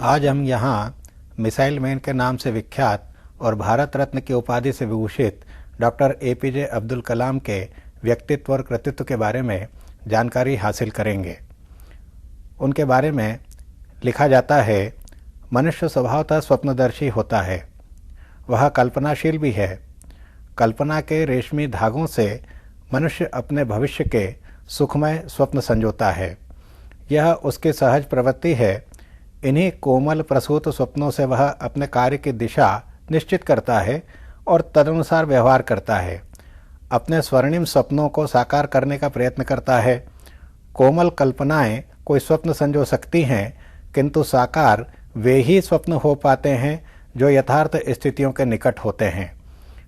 आज हम यहाँ मिसाइल मैन के नाम से विख्यात और भारत रत्न की उपाधि से विभूषित डॉक्टर APJ अब्दुल कलाम के व्यक्तित्व और कृतित्व के बारे में जानकारी हासिल करेंगे। उनके बारे में लिखा जाता है, मनुष्य स्वभावतः स्वप्नदर्शी होता है। वह कल्पनाशील भी है। कल्पना के रेशमी धागों से मनुष्य अपने भविष्य के सुखमय स्वप्न संजोता है। यह उसकी सहज प्रवृत्ति है। इन्हीं कोमल प्रसूत स्वप्नों से वह अपने कार्य की दिशा निश्चित करता है और तदनुसार व्यवहार करता है। अपने स्वर्णिम स्वप्नों को साकार करने का प्रयत्न करता है। कोमल कल्पनाएं कोई स्वप्न संजो सकती हैं, किंतु साकार वे ही स्वप्न हो पाते हैं जो यथार्थ स्थितियों के निकट होते हैं।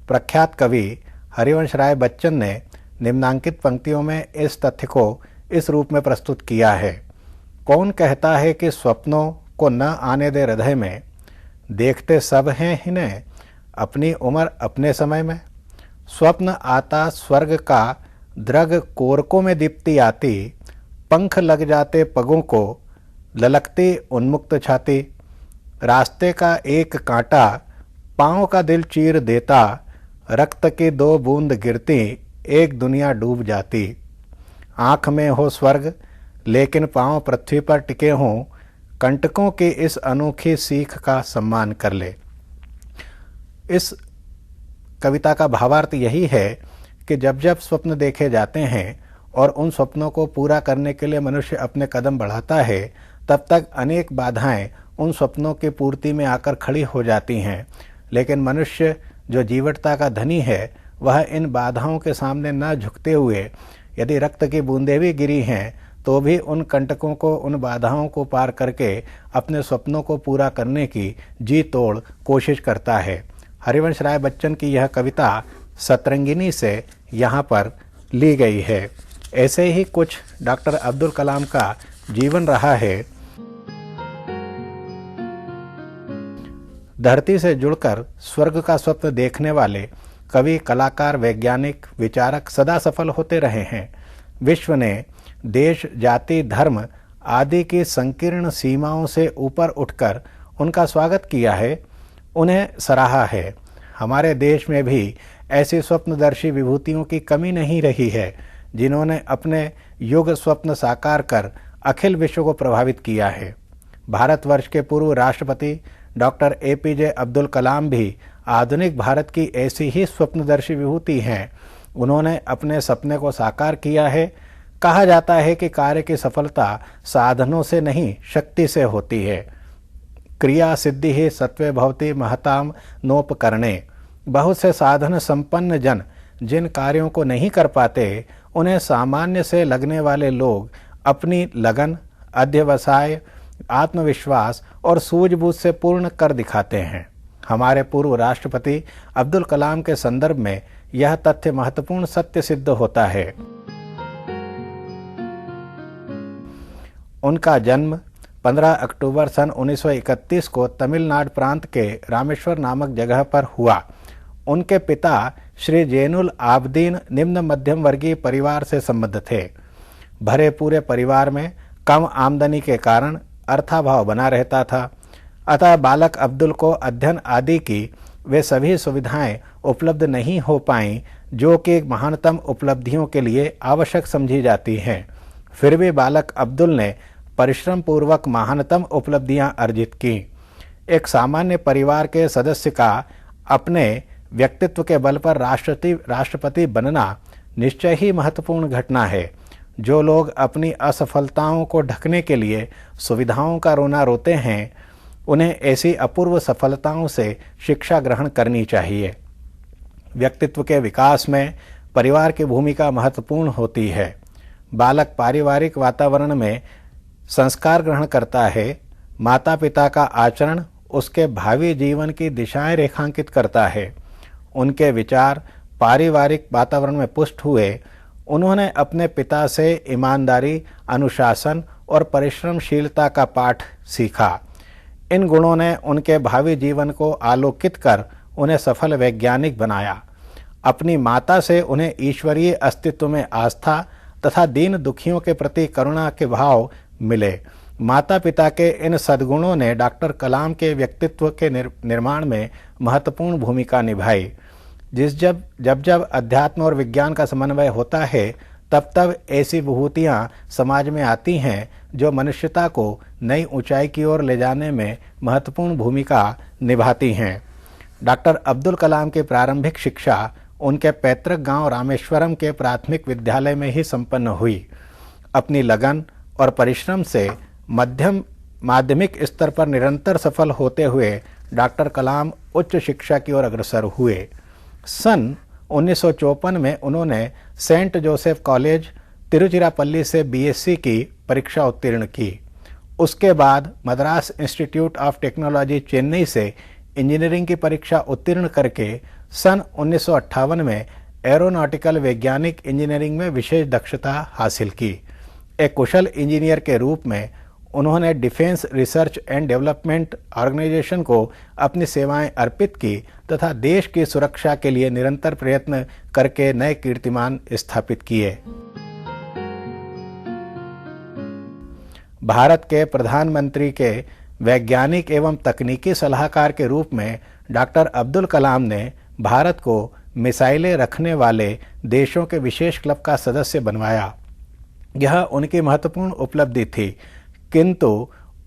प्रख्यात कवि हरिवंश राय बच्चन ने निम्नांकित पंक्तियों में इस तथ्य को इस रूप में प्रस्तुत किया है। कौन कहता है कि स्वप्नों को न आने दे हृदय में, देखते सब हैं इन्हें अपनी उम्र अपने समय में। स्वप्न आता स्वर्ग का द्रग कोरकों में दीप्ति आती, पंख लग जाते पगों को ललकती उन्मुक्त छाती। रास्ते का एक कांटा पाँव का दिल चीर देता, रक्त की दो बूंद गिरती एक दुनिया डूब जाती। आँख में हो स्वर्ग लेकिन पाँव पृथ्वी पर टिके हों, कंटकों की इस अनोखी सीख का सम्मान कर ले। इस कविता का भावार्थ यही है कि जब जब स्वप्न देखे जाते हैं और उन स्वप्नों को पूरा करने के लिए मनुष्य अपने कदम बढ़ाता है, तब तक अनेक बाधाएं उन स्वप्नों की पूर्ति में आकर खड़ी हो जाती हैं। लेकिन मनुष्य जो जीवटता का धनी है, वह इन बाधाओं के सामने न झुकते हुए यदि रक्त की बूंदें भी गिरी हैं तो भी उन कंटकों को, उन बाधाओं को पार करके अपने स्वप्नों को पूरा करने की जी तोड़ कोशिश करता है। हरिवंश राय बच्चन की यह कविता सतरंगिनी से यहाँ पर ली गई है। ऐसे ही कुछ डॉक्टर अब्दुल कलाम का जीवन रहा है। धरती से जुड़कर स्वर्ग का स्वप्न देखने वाले कवि, कलाकार, वैज्ञानिक, विचारक सदा सफल होते रहे हैं। विश्व ने देश, जाति, धर्म आदि की संकीर्ण सीमाओं से ऊपर उठकर उनका स्वागत किया है, उन्हें सराहा है। हमारे देश में भी ऐसी स्वप्नदर्शी विभूतियों की कमी नहीं रही है, जिन्होंने अपने युग स्वप्न साकार कर अखिल विश्व को प्रभावित किया है। भारतवर्ष के पूर्व राष्ट्रपति डॉक्टर APJ अब्दुल कलाम भी आधुनिक भारत की ऐसी ही स्वप्नदर्शी विभूति हैं। उन्होंने अपने सपने को साकार किया है। कहा जाता है कि कार्य की सफलता साधनों से नहीं, शक्ति से होती है। क्रिया सिद्धि ही सत्वे भवति महताम नोपकरणे। बहुत से साधन संपन्न जन जिन कार्यों को नहीं कर पाते, उन्हें सामान्य से लगने वाले लोग अपनी लगन, अध्यवसाय, आत्मविश्वास और सूझबूझ से पूर्ण कर दिखाते हैं। हमारे पूर्व राष्ट्रपति अब्दुल कलाम के संदर्भ में यह तथ्य महत्वपूर्ण सत्य सिद्ध होता है। उनका जन्म 15 अक्टूबर सन 1931 को तमिलनाडु प्रांत के रामेश्वर नामक जगह पर हुआ। उनके पिता श्री जैनुल आबदीन निम्न मध्यम वर्गीय परिवार से संबद्ध थे। भरे पूरे परिवार में कम आमदनी के कारण अर्थाभाव बना रहता था। अतः बालक अब्दुल को अध्ययन आदि की वे सभी सुविधाएं उपलब्ध नहीं हो पाईं जो कि महानतम उपलब्धियों के लिए आवश्यक समझी जाती हैं। फिर भी बालक अब्दुल ने परिश्रम पूर्वक महानतम उपलब्धियां अर्जित की। एक सामान्य परिवार के सदस्य का अपने व्यक्तित्व के बल पर राष्ट्रपति बनना निश्चय ही महत्वपूर्ण घटना है। जो लोग अपनी असफलताओं को ढकने के लिए सुविधाओं का रोना रोते हैं, उन्हें ऐसी अपूर्व सफलताओं से शिक्षा ग्रहण करनी चाहिए। व्यक्तित्व के विकास में परिवार की भूमिका महत्वपूर्ण होती है। बालक पारिवारिक वातावरण में संस्कार ग्रहण करता है। माता पिता का आचरण उसके भावी जीवन की दिशाएं रेखांकित करता है। उनके विचार पारिवारिक वातावरण में पुष्ट हुए। उन्होंने अपने पिता से ईमानदारी, अनुशासन और परिश्रमशीलता का पाठ सीखा। इन गुणों ने उनके भावी जीवन को आलोकित कर उन्हें सफल वैज्ञानिक बनाया। अपनी माता से उन्हें ईश्वरीय अस्तित्व में आस्था तथा दीन दुखियों के प्रति करुणा के भाव मिले। माता पिता के इन सद्गुणों ने डॉक्टर कलाम के व्यक्तित्व के निर्माण में महत्वपूर्ण भूमिका निभाई। जब अध्यात्म और विज्ञान का समन्वय होता है, तब तब ऐसी विभूतियाँ समाज में आती हैं जो मनुष्यता को नई ऊंचाई की ओर ले जाने में महत्वपूर्ण भूमिका निभाती हैं। डॉक्टर अब्दुल कलाम की प्रारंभिक शिक्षा उनके पैतृक गांव रामेश्वरम के प्राथमिक विद्यालय में ही संपन्न हुई। अपनी लगन और परिश्रम से माध्यमिक स्तर पर निरंतर सफल होते हुए डॉक्टर कलाम उच्च शिक्षा की ओर अग्रसर हुए। सन 1954 में उन्होंने सेंट जोसेफ कॉलेज तिरुचिरापल्ली से बीएससी की परीक्षा उत्तीर्ण की। उसके बाद Madras institute of technology Chennai से इंजीनियरिंग की परीक्षा उत्तीर्ण करके सन 1958 में एरोनॉटिकल वैज्ञानिक इंजीनियरिंग में विशेष दक्षता हासिल की। एक कुशल इंजीनियर के रूप में उन्होंने defence research and development organisation को अपनी सेवाएं अर्पित की तथा देश की सुरक्षा के लिए निरंतर प्रयत्न करके नए कीर्तिमान स्थापित किए। भारत के प्रधानमंत्री के वैज्ञानिक एवं तकनीकी सलाहकार के रूप में डॉक्टर अब्दुल कलाम ने भारत को मिसाइलें रखने वाले देशों के विशेष क्लब का सदस्य बनवाया। यह उनकी महत्वपूर्ण उपलब्धि थी, किंतु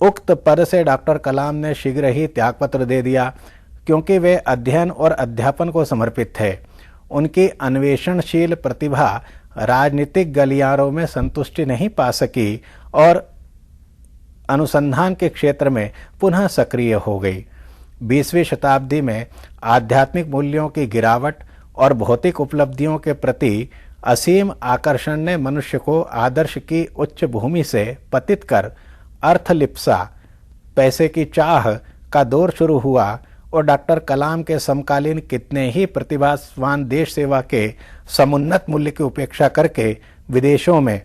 उक्त पद से डॉक्टर कलाम ने शीघ्र ही त्यागपत्र दे दिया, क्योंकि वे अध्ययन और अध्यापन को समर्पित थे। उनकी अन्वेषणशील प्रतिभा राजनीतिक गलियारों में संतुष्टि नहीं पा सकी और अनुसंधान के क्षेत्र में पुनः सक्रिय हो गई। 20वीं शताब्दी में आध्यात्मिक मूल्यों की गिरावट और भौतिक उपलब्धियों के प्रति असीम आकर्षण ने मनुष्य को आदर्श की उच्च भूमि से पतित कर अर्थलिप्सा, पैसे की चाह का दौर शुरू हुआ और डॉक्टर कलाम के समकालीन कितने ही प्रतिभावान देश सेवा के समुन्नत मूल्य की उपेक्षा करके विदेशों में,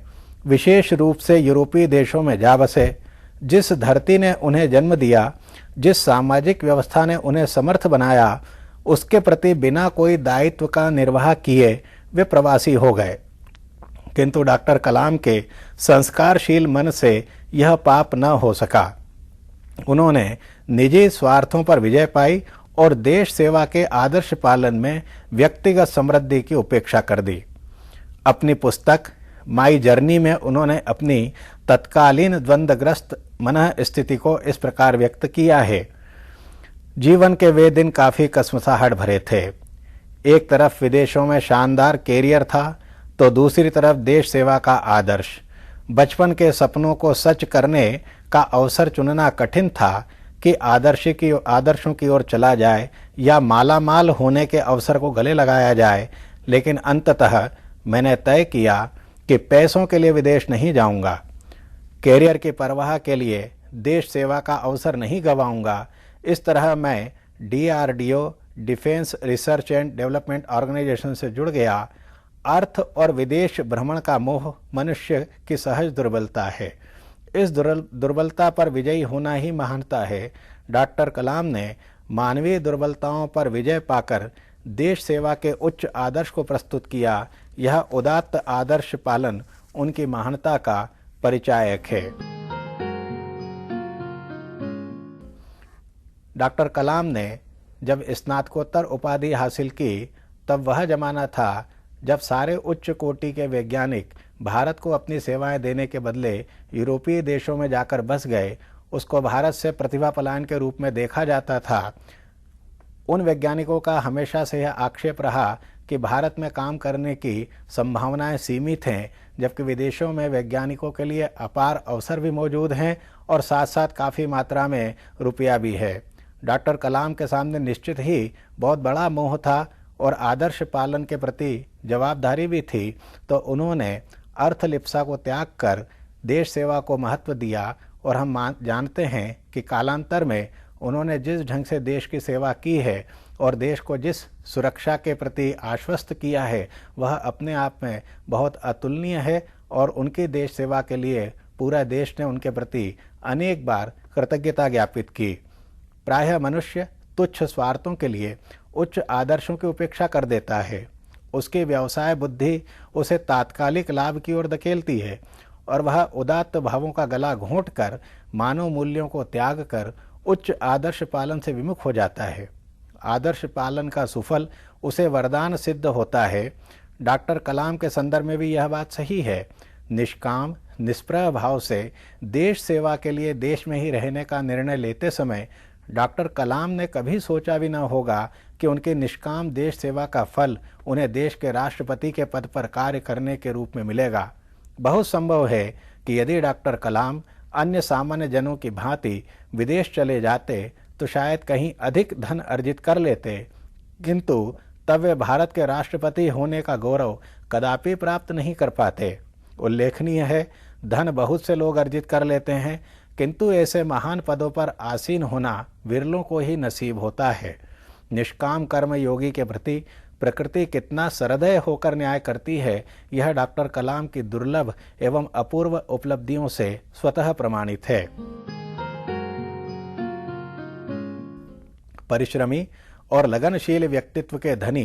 विशेष रूप से यूरोपीय देशों में जा बसे। जिस धरती ने उन्हें जन्म दिया, जिस सामाजिक व्यवस्था ने उन्हें समर्थ बनाया, उसके प्रति बिना कोई दायित्व का निर्वाह किए वे प्रवासी हो गए। किंतु डॉक्टर कलाम के संस्कारशील मन से यह पाप न हो सका। उन्होंने निजी स्वार्थों पर विजय पाई और देश सेवा के आदर्श पालन में व्यक्तिगत समृद्धि की उपेक्षा कर दी। अपनी पुस्तक माई जर्नी में उन्होंने अपनी तत्कालीन द्वंद्वग्रस्त मन स्थिति को इस प्रकार व्यक्त किया है। जीवन के वे दिन काफी कसमसाहट भरे थे। एक तरफ विदेशों में शानदार कैरियर था, तो दूसरी तरफ देश सेवा का आदर्श। बचपन के सपनों को सच करने का अवसर चुनना कठिन था कि आदर्शों की ओर चला जाए या मालामाल होने के अवसर को गले लगाया जाए, लेकिन अंततः मैंने तय किया कि पैसों के लिए विदेश नहीं जाऊंगा, कैरियर की परवाह के लिए देश सेवा का अवसर नहीं गंवाऊंगा। इस तरह मैं DRDO defence research and development organisation से जुड़ गया। अर्थ और विदेश भ्रमण का मोह मनुष्य की सहज दुर्बलता है। इस दुर्बलता पर विजयी होना ही महानता है। डॉक्टर कलाम ने मानवीय दुर्बलताओं पर विजय पाकर देश सेवा के उच्च आदर्श को प्रस्तुत किया। यह उदात्त आदर्श पालन उनकी महानता का परिचायक है। डॉक्टर कलाम ने जब स्नातकोत्तर उपाधि हासिल की, तब वह जमाना था जब सारे उच्च कोटि के वैज्ञानिक भारत को अपनी सेवाएं देने के बदले यूरोपीय देशों में जाकर बस गए। उसको भारत से प्रतिभा पलायन के रूप में देखा जाता था। उन वैज्ञानिकों का हमेशा से यह आक्षेप रहा कि भारत में काम करने की संभावनाएं सीमित हैं, जबकि विदेशों में वैज्ञानिकों के लिए अपार अवसर भी मौजूद हैं और साथ साथ काफ़ी मात्रा में रुपया भी है। डॉक्टर कलाम के सामने निश्चित ही बहुत बड़ा मोह था और आदर्श पालन के प्रति जवाबदारी भी थी, तो उन्होंने अर्थलिप्सा को त्याग कर देश सेवा को महत्व दिया। और हम जानते हैं कि कालांतर में उन्होंने जिस ढंग से देश की सेवा की है और देश को जिस सुरक्षा के प्रति आश्वस्त किया है, वह अपने आप में बहुत अतुलनीय है और उनकी देश सेवा के लिए पूरा देश ने उनके प्रति अनेक बार कृतज्ञता ज्ञापित की। प्रायः मनुष्य तुच्छ स्वार्थों के लिए उच्च आदर्शों की उपेक्षा कर देता है। उसकी व्यवसाय बुद्धि उसे तात्कालिक लाभ की ओर धकेलती है और वह उदात्त भावों का गला घोंटकर मानव मूल्यों को त्याग कर उच्च आदर्श पालन से विमुख हो जाता है। आदर्श पालन का सुफल उसे वरदान सिद्ध होता है। डॉक्टर कलाम के संदर्भ में भी यह बात सही है। निष्काम निष्प्रह भाव से देश सेवा के लिए देश में ही रहने का निर्णय लेते समय डॉक्टर कलाम ने कभी सोचा भी न होगा कि उनकी निष्काम देश सेवा का फल उन्हें देश के राष्ट्रपति के पद पर कार्य करने के रूप में मिलेगा। बहुत संभव है कि यदि डॉक्टर कलाम अन्य सामान्य जनों की भांति विदेश चले जाते तो शायद कहीं अधिक धन अर्जित कर लेते, किंतु तब वे भारत के राष्ट्रपति होने का गौरव कदापि प्राप्त नहीं कर पाते। उल्लेखनीय है, धन बहुत से लोग अर्जित कर लेते हैं, किंतु ऐसे महान पदों पर आसीन होना विरलों को ही नसीब होता है। निष्काम कर्म योगी के प्रति प्रकृति कितना सहृदय होकर न्याय करती है, यह डॉक्टर कलाम की दुर्लभ एवं अपूर्व उपलब्धियों से स्वतः प्रमाणित है। परिश्रमी और लगनशील व्यक्तित्व के धनी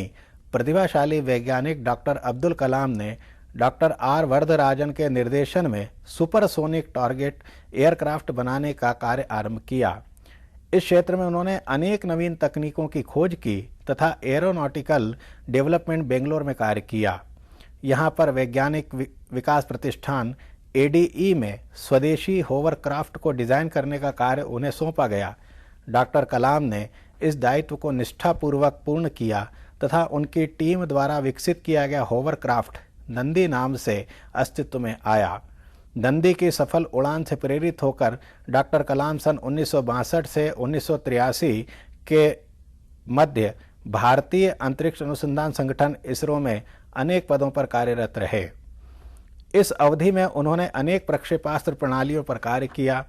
प्रतिभाशाली वैज्ञानिक डॉक्टर अब्दुल कलाम ने डॉक्टर आर वरदराजन के निर्देशन में सुपरसोनिक टारगेट एयरक्राफ्ट बनाने का कार्य आरंभ किया। इस क्षेत्र में उन्होंने अनेक नवीन तकनीकों की खोज की तथा एरोनॉटिकल डेवलपमेंट बेंगलोर में कार्य किया। यहाँ पर वैज्ञानिक विकास प्रतिष्ठान ADE में स्वदेशी होवरक्राफ्ट को डिजाइन करने का कार्य उन्हें सौंपा गया। डॉक्टर कलाम ने इस दायित्व को निष्ठापूर्वक पूर्ण किया तथा उनकी टीम द्वारा विकसित किया गया होवरक्राफ्ट नंदी नाम से अस्तित्व में आया। नंदी की सफल उड़ान से प्रेरित होकर डॉक्टर कलाम सन 1962 से 1983 के मध्य भारतीय अंतरिक्ष अनुसंधान संगठन इसरो में अनेक पदों पर कार्यरत रहे। इस अवधि में उन्होंने अनेक प्रक्षेपास्त्र प्रणालियों पर कार्य किया।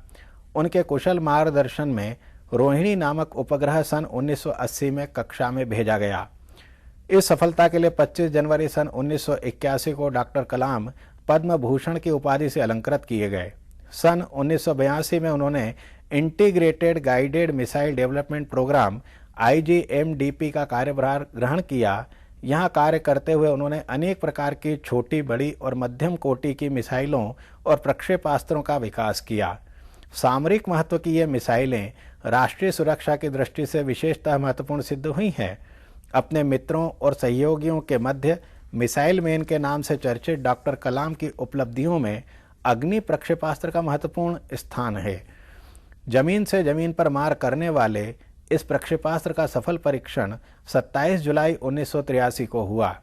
उनके कुशल मार्गदर्शन में रोहिणी नामक उपग्रह सन 1980 में कक्षा में भेजा गया। इस सफलता के लिए 25 जनवरी सन 1981 को डॉक्टर कलाम पद्म भूषण की उपाधि से अलंकृत किए गए। सन 1982 में उन्होंने integrated guided missile development programme IGMDP का कार्यभार ग्रहण किया। यहाँ कार्य करते हुए उन्होंने अनेक प्रकार की छोटी, बड़ी और मध्यम कोटि की मिसाइलों और प्रक्षेपास्त्रों का विकास किया। सामरिक महत्व की ये मिसाइलें राष्ट्रीय सुरक्षा की दृष्टि से विशेषतः महत्वपूर्ण सिद्ध हुई हैं। अपने मित्रों और सहयोगियों के मध्य मिसाइल मैन के नाम से चर्चित डॉक्टर कलाम की उपलब्धियों में अग्नि प्रक्षेपास्त्र का महत्वपूर्ण स्थान है। जमीन से जमीन पर मार करने वाले इस प्रक्षेपास्त्र का सफल परीक्षण 27 जुलाई 1983 को हुआ।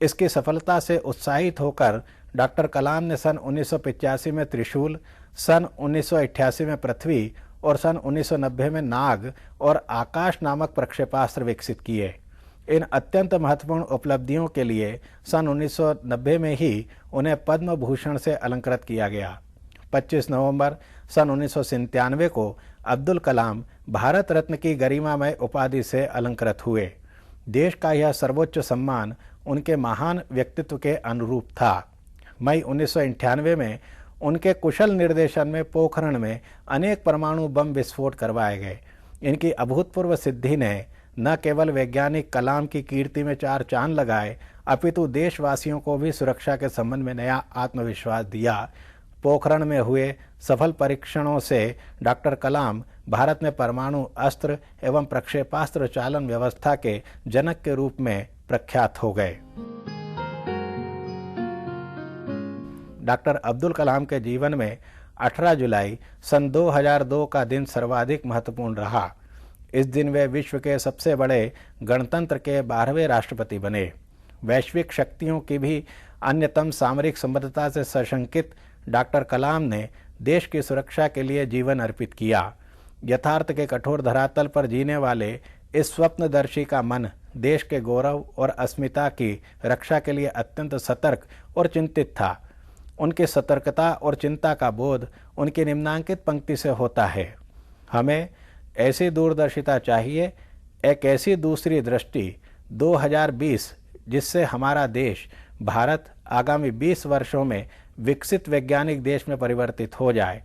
इसकी सफलता से उत्साहित होकर डॉक्टर कलाम ने सन 1985 में त्रिशूल, सन 1988 में पृथ्वी और सन 1990 में नाग और आकाश नामक प्रक्षेपास्त्र विकसित किए। इन अत्यंत महत्वपूर्ण उपलब्धियों के लिए सन 1990 में ही उन्हें पद्म भूषण से अलंकृत किया गया। 25 नवंबर सन 1997 को अब्दुल कलाम भारत रत्न की गरिमामय उपाधि से अलंकृत हुए। देश का यह सर्वोच्च सम्मान उनके महान व्यक्तित्व के अनुरूप था। मई 1998 में उनके कुशल निर्देशन में पोखरण में अनेक परमाणु बम विस्फोट करवाए गए। इनकी अभूतपूर्व सिद्धि ने न केवल वैज्ञानिक कलाम की कीर्ति में चार चांद लगाए, अपितु देशवासियों को भी सुरक्षा के संबंध में नया आत्मविश्वास दिया। पोखरण में हुए सफल परीक्षणों से डॉक्टर कलाम भारत में परमाणु अस्त्र एवं प्रक्षेपास्त्र चालन व्यवस्था के जनक के रूप में प्रख्यात हो गए। डॉक्टर अब्दुल कलाम के जीवन में 18 जुलाई सन 2002 का दिन सर्वाधिक महत्वपूर्ण रहा। इस दिन वे विश्व के सबसे बड़े गणतंत्र के 12वें राष्ट्रपति बने। वैश्विक शक्तियों की भी अन्यतम सामरिक संबद्धता से सशंकित डॉक्टर कलाम ने देश की सुरक्षा के लिए जीवन अर्पित किया। यथार्थ के कठोर धरातल पर जीने वाले इस स्वप्नदर्शी का मन देश के गौरव और अस्मिता की रक्षा के लिए अत्यंत सतर्क और चिंतित था। उनकी सतर्कता और चिंता का बोध उनकी निम्नांकित पंक्ति से होता है। हमें ऐसी दूरदर्शिता चाहिए, एक ऐसी दूसरी दृष्टि 2020 जिससे हमारा देश भारत आगामी 20 वर्षों में विकसित वैज्ञानिक देश में परिवर्तित हो जाए।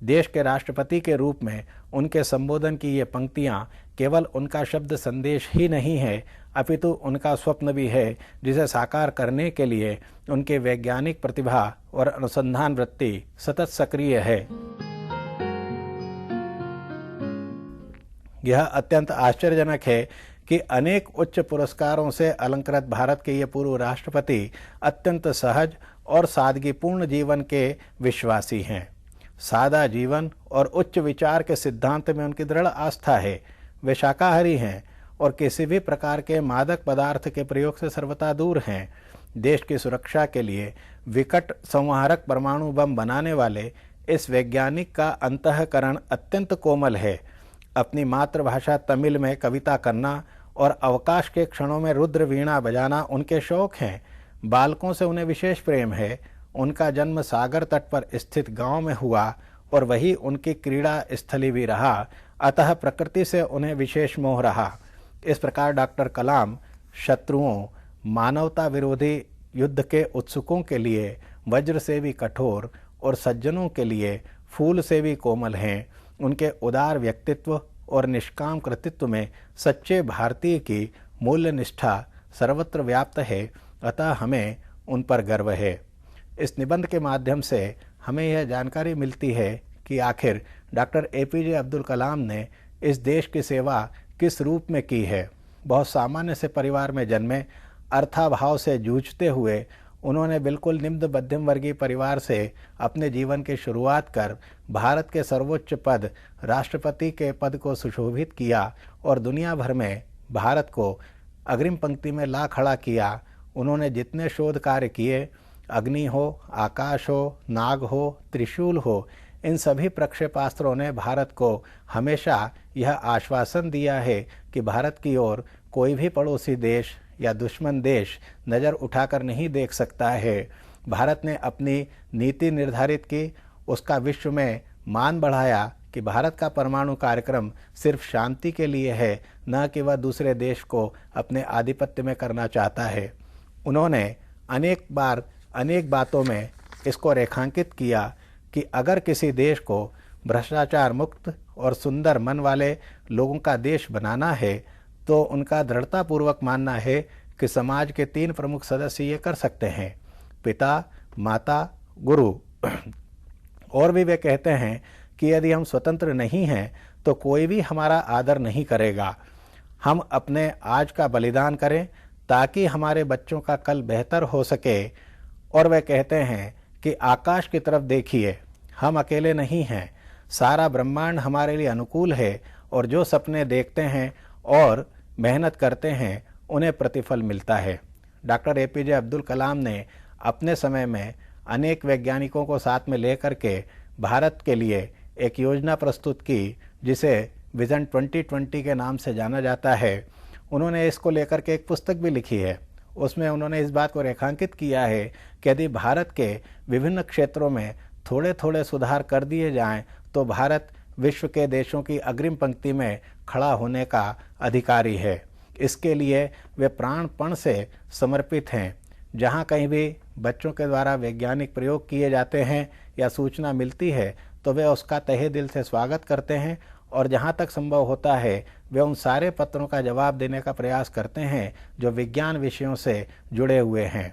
देश के राष्ट्रपति के रूप में उनके संबोधन की ये पंक्तियां केवल उनका शब्द संदेश ही नहीं है, अपितु उनका स्वप्न भी है, जिसे साकार करने के लिए उनकी वैज्ञानिक प्रतिभा और अनुसंधान वृत्ति सतत सक्रिय है। यह अत्यंत आश्चर्यजनक है कि अनेक उच्च पुरस्कारों से अलंकृत भारत के ये पूर्व राष्ट्रपति अत्यंत सहज और सादगीपूर्ण जीवन के विश्वासी हैं। सादा जीवन और उच्च विचार के सिद्धांत में उनकी दृढ़ आस्था है। वे शाकाहारी हैं और किसी भी प्रकार के मादक पदार्थ के प्रयोग से सर्वथा दूर हैं। देश की सुरक्षा के लिए विकट संहारक परमाणु बम बनाने वाले इस वैज्ञानिक का अंतःकरण अत्यंत कोमल है। अपनी मातृभाषा तमिल में कविता करना और अवकाश के क्षणों में रुद्र वीणा बजाना उनके शौक हैं। बालकों से उन्हें विशेष प्रेम है। उनका जन्म सागर तट पर स्थित गांव में हुआ और वही उनकी क्रीड़ा स्थली भी रहा, अतः प्रकृति से उन्हें विशेष मोह रहा। इस प्रकार डॉक्टर कलाम शत्रुओं, मानवता विरोधी युद्ध के उत्सुकों के लिए वज्र से भी कठोर और सज्जनों के लिए फूल से भी कोमल हैं। उनके उदार व्यक्तित्व और निष्काम कृतित्व में सच्चे भारतीय की मूल्य निष्ठा सर्वत्र व्याप्त है, अतः हमें उन पर गर्व है। इस निबंध के माध्यम से हमें यह जानकारी मिलती है कि आखिर डॉक्टर एपीजे अब्दुल कलाम ने इस देश की सेवा किस रूप में की है। बहुत सामान्य से परिवार में जन्मे, अर्थाभाव से जूझते हुए उन्होंने बिल्कुल निम्न मध्यम वर्गीय परिवार से अपने जीवन की शुरुआत कर भारत के सर्वोच्च पद राष्ट्रपति के पद को सुशोभित किया और दुनिया भर में भारत को अग्रिम पंक्ति में ला खड़ा किया। उन्होंने जितने शोध कार्य किए, अग्नि हो, आकाश हो, नाग हो, त्रिशूल हो, इन सभी प्रक्षेपास्त्रों ने भारत को हमेशा यह आश्वासन दिया है कि भारत की ओर कोई भी पड़ोसी देश या दुश्मन देश नज़र उठाकर नहीं देख सकता है। भारत ने अपनी नीति निर्धारित की, उसका विश्व में मान बढ़ाया कि भारत का परमाणु कार्यक्रम सिर्फ शांति के लिए है, न कि वह दूसरे देश को अपने आधिपत्य में करना चाहता है। उन्होंने अनेक बार अनेक बातों में इसको रेखांकित किया कि अगर किसी देश को भ्रष्टाचार मुक्त और सुंदर मन वाले लोगों का देश बनाना है तो उनका दृढ़तापूर्वक मानना है कि समाज के 3 प्रमुख सदस्य ये कर सकते हैं: पिता, माता, गुरु। और भी वे कहते हैं कि यदि हम स्वतंत्र नहीं हैं तो कोई भी हमारा आदर नहीं करेगा। हम अपने आज का बलिदान करें ताकि हमारे बच्चों का कल बेहतर हो सके। और वे कहते हैं कि आकाश की तरफ देखिए, हम अकेले नहीं हैं, सारा ब्रह्मांड हमारे लिए अनुकूल है और जो सपने देखते हैं और मेहनत करते हैं उन्हें प्रतिफल मिलता है। डॉक्टर एपीजे अब्दुल कलाम ने अपने समय में अनेक वैज्ञानिकों को साथ में लेकर के भारत के लिए एक योजना प्रस्तुत की जिसे विजन 2020 के नाम से जाना जाता है। उन्होंने इसको लेकर के एक पुस्तक भी लिखी है। उसमें उन्होंने इस बात को रेखांकित किया है कि यदि भारत के विभिन्न क्षेत्रों में थोड़े थोड़े सुधार कर दिए जाएं तो भारत विश्व के देशों की अग्रिम पंक्ति में खड़ा होने का अधिकारी है। इसके लिए वे प्राणपण से समर्पित हैं। जहाँ कहीं भी बच्चों के द्वारा वैज्ञानिक प्रयोग किए जाते हैं या सूचना मिलती है तो वे उसका तहे दिल से स्वागत करते हैं और जहाँ तक संभव होता है वे उन सारे पत्रों का जवाब देने का प्रयास करते हैं जो विज्ञान विषयों से जुड़े हुए हैं।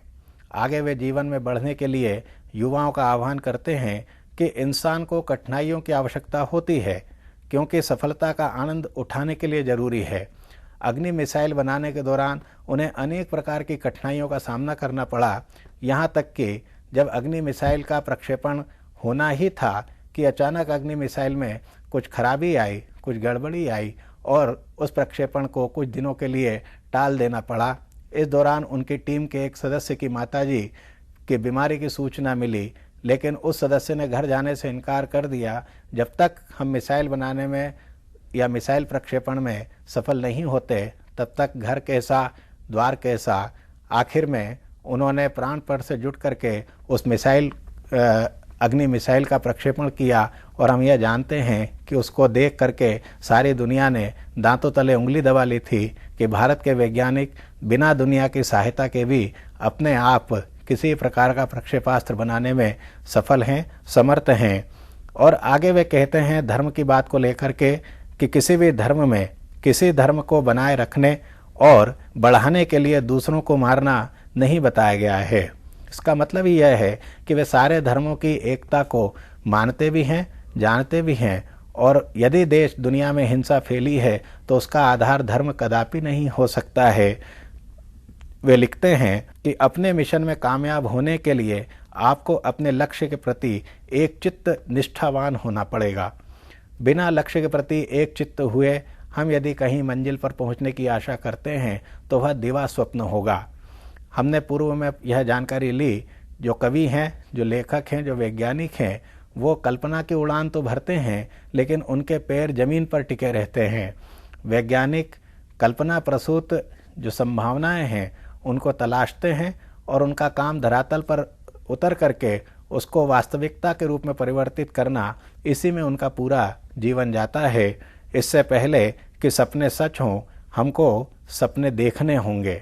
आगे वे जीवन में बढ़ने के लिए युवाओं का आह्वान करते हैं कि इंसान को कठिनाइयों की आवश्यकता होती है क्योंकि सफलता का आनंद उठाने के लिए ज़रूरी है। अग्नि मिसाइल बनाने के दौरान उन्हें अनेक प्रकार की कठिनाइयों का सामना करना पड़ा, यहाँ तक कि जब अग्नि मिसाइल का प्रक्षेपण होना ही था कि अचानक अग्नि मिसाइल में कुछ खराबी आई, कुछ गड़बड़ी आई और उस प्रक्षेपण को कुछ दिनों के लिए टाल देना पड़ा। इस दौरान उनकी टीम के एक सदस्य की माताजी की बीमारी की सूचना मिली, लेकिन उस सदस्य ने घर जाने से इनकार कर दिया जब तक हम मिसाइल बनाने में या मिसाइल प्रक्षेपण में सफल नहीं होते तब तक घर कैसा द्वार कैसा। आखिर में उन्होंने प्राणपण से जुट करके उस अग्नि मिसाइल का प्रक्षेपण किया और हम यह जानते हैं कि उसको देख करके सारी दुनिया ने दांतों तले उंगली दबा ली थी कि भारत के वैज्ञानिक बिना दुनिया की सहायता के भी अपने आप किसी प्रकार का प्रक्षेपास्त्र बनाने में सफल हैं, समर्थ हैं। और आगे वे कहते हैं धर्म की बात को लेकर के कि किसी भी धर्म में किसी धर्म को बनाए रखने और बढ़ाने के लिए दूसरों को मारना नहीं बताया गया है। इसका मतलब ही यह है कि वे सारे धर्मों की एकता को मानते भी हैं, जानते भी हैं, और यदि देश दुनिया में हिंसा फैली है तो उसका आधार धर्म कदापि नहीं हो सकता है। वे लिखते हैं कि अपने मिशन में कामयाब होने के लिए आपको अपने लक्ष्य के प्रति एक चित्त निष्ठावान होना पड़ेगा। बिना लक्ष्य के प्रति एक चित्त हुए हम यदि कहीं मंजिल पर पहुंचने की आशा करते हैं तो वह दिवा स्वप्न होगा। हमने पूर्व में यह जानकारी ली, जो कवि हैं, जो लेखक हैं, जो वैज्ञानिक हैं, वो कल्पना की उड़ान तो भरते हैं लेकिन उनके पैर जमीन पर टिके रहते हैं। वैज्ञानिक कल्पना प्रसूत जो संभावनाएं हैं उनको तलाशते हैं और उनका काम धरातल पर उतर करके उसको वास्तविकता के रूप में परिवर्तित करना, इसी में उनका पूरा जीवन जाता है। इससे पहले कि सपने सच हों, हमको सपने देखने होंगे।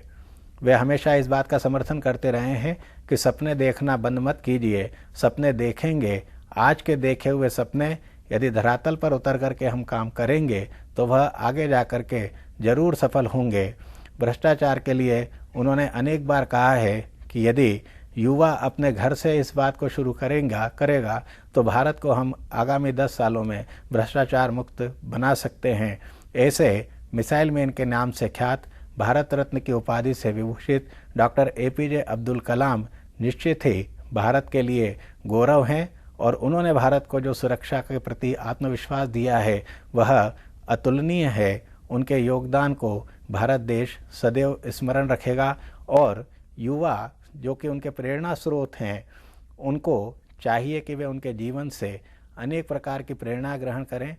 वे हमेशा इस बात का समर्थन करते रहे हैं कि सपने देखना बंद मत कीजिए, सपने देखेंगे। आज के देखे हुए सपने यदि धरातल पर उतर करके हम काम करेंगे तो वह आगे जा कर के जरूर सफल होंगे। भ्रष्टाचार के लिए उन्होंने अनेक बार कहा है कि यदि युवा अपने घर से इस बात को शुरू करेगा तो भारत को हम आगामी 10 सालों में भ्रष्टाचार मुक्त बना सकते हैं। ऐसे मिसाइल मैन के नाम से ख्यात, भारत रत्न की उपाधि से विभूषित डॉक्टर एपीजे अब्दुल कलाम निश्चित ही भारत के लिए गौरव हैं और उन्होंने भारत को जो सुरक्षा के प्रति आत्मविश्वास दिया है वह अतुलनीय है। उनके योगदान को भारत देश सदैव स्मरण रखेगा और युवा जो कि उनके प्रेरणा स्रोत हैं, उनको चाहिए कि वे उनके जीवन से अनेक प्रकार की प्रेरणा ग्रहण करें।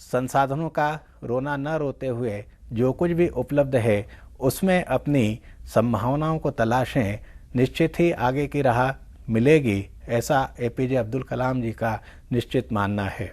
संसाधनों का रोना न रोते हुए जो कुछ भी उपलब्ध है उसमें अपनी संभावनाओं को तलाशें। निश्चित ही आगे की राह मिलेगी, ऐसा एपीजे अब्दुल कलाम जी का निश्चित मानना है।